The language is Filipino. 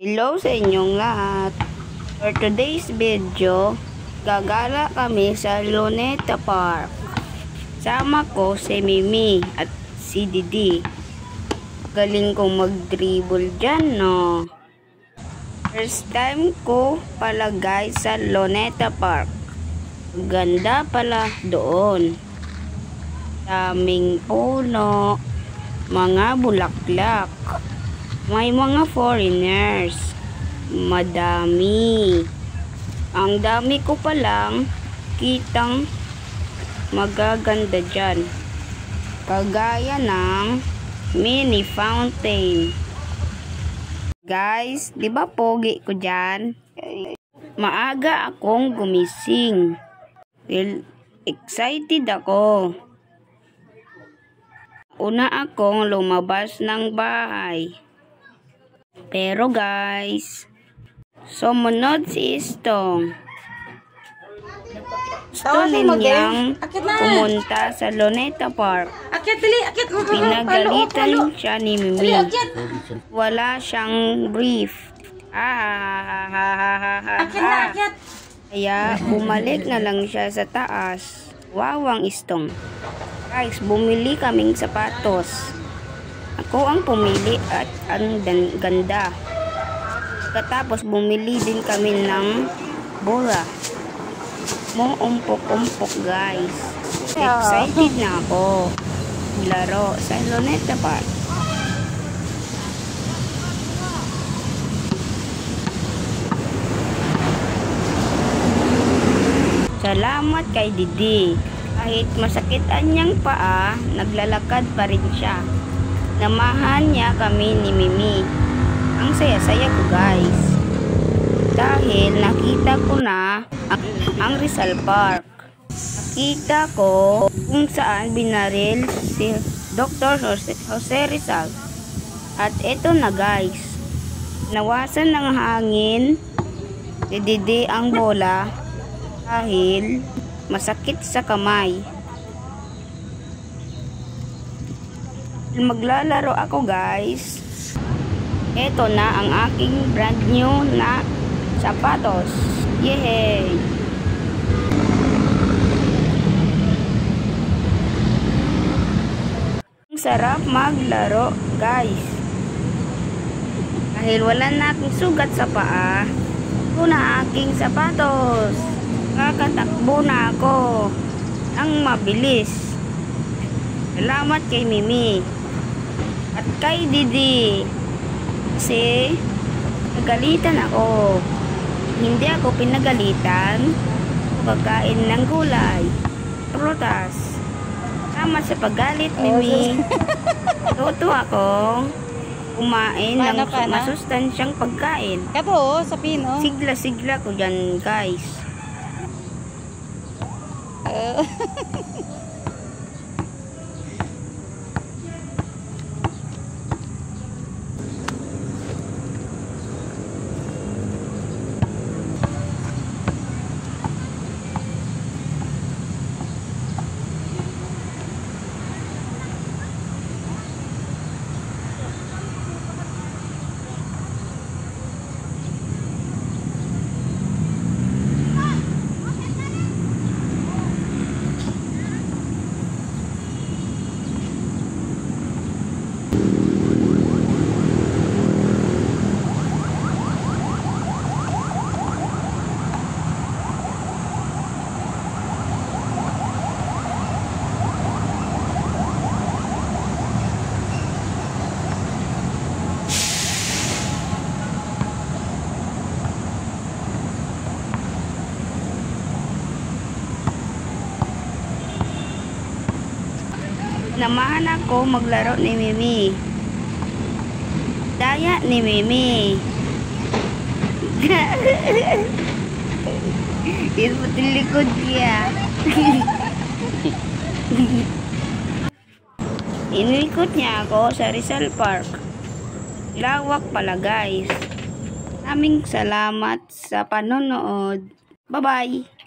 Hello sa inyong lahat. For today's video, gagala kami sa Luneta Park. Sama ko si Mimi at si Didi. Galing kong mag-dribble dyan, no? First time ko pala guys sa Luneta Park. Ganda pala doon. Daming puno, mga bulaklak. May mga foreigners. Madami. Ang dami ko palang kitang magaganda dyan. Kagaya ng mini fountain. Guys, di ba pogi ko dyan? Maaga akong gumising. Well, excited ako. Una akong lumabas ng bahay. Pero guys, sumunod si Istong. Gusto ninyang pumunta sa Luneta Park. Pinagalitan siya ni Mimi. Wala siyang brief. Kaya bumalik na lang siya sa taas. Wawang Istong. Guys, bumili kaming sapatos. Ako ang pumili at ang ganda. Katapos bumili din kami ng bola. Umpok-umpok guys. Excited na ako. Laro sa Luneta Park. Salamat kay Didi. Kahit masakit ang niyang paa, naglalakad pa rin siya. Namahan niya kami ni Mimi. Ang saya-saya ko guys. Dahil nakita ko na ang Rizal Park. Nakita ko kung saan binaril si Dr. Jose Rizal. At eto na guys. Nawasan ng hangin si Didi ang bola dahil masakit sa kamay. Maglalaro ako guys. Ito na ang aking brand new na sapatos. Yay! Ang sarap maglaro guys. Dahil wala na akong sugat sa paa, ito na aking sapatos. Kakatakbo na ako ang mabilis. Salamat kay Mimi at kay Didi kasi nagalitan ako. Hindi ako pinagalitan. Pagkain ng gulay, prutas. Tama sa paggalit, Mimi. Tuto ako kumain ng masustansyang pagkain. Kato, sa pino. Sigla-sigla ko dyan guys. Namahan ako maglaro ni Mimi. Daya ni Mimi. Ito likod niya. Inikot niya ako sa Rizal Park. Lawak pala guys. Maraming salamat sa panonood. Bye-bye.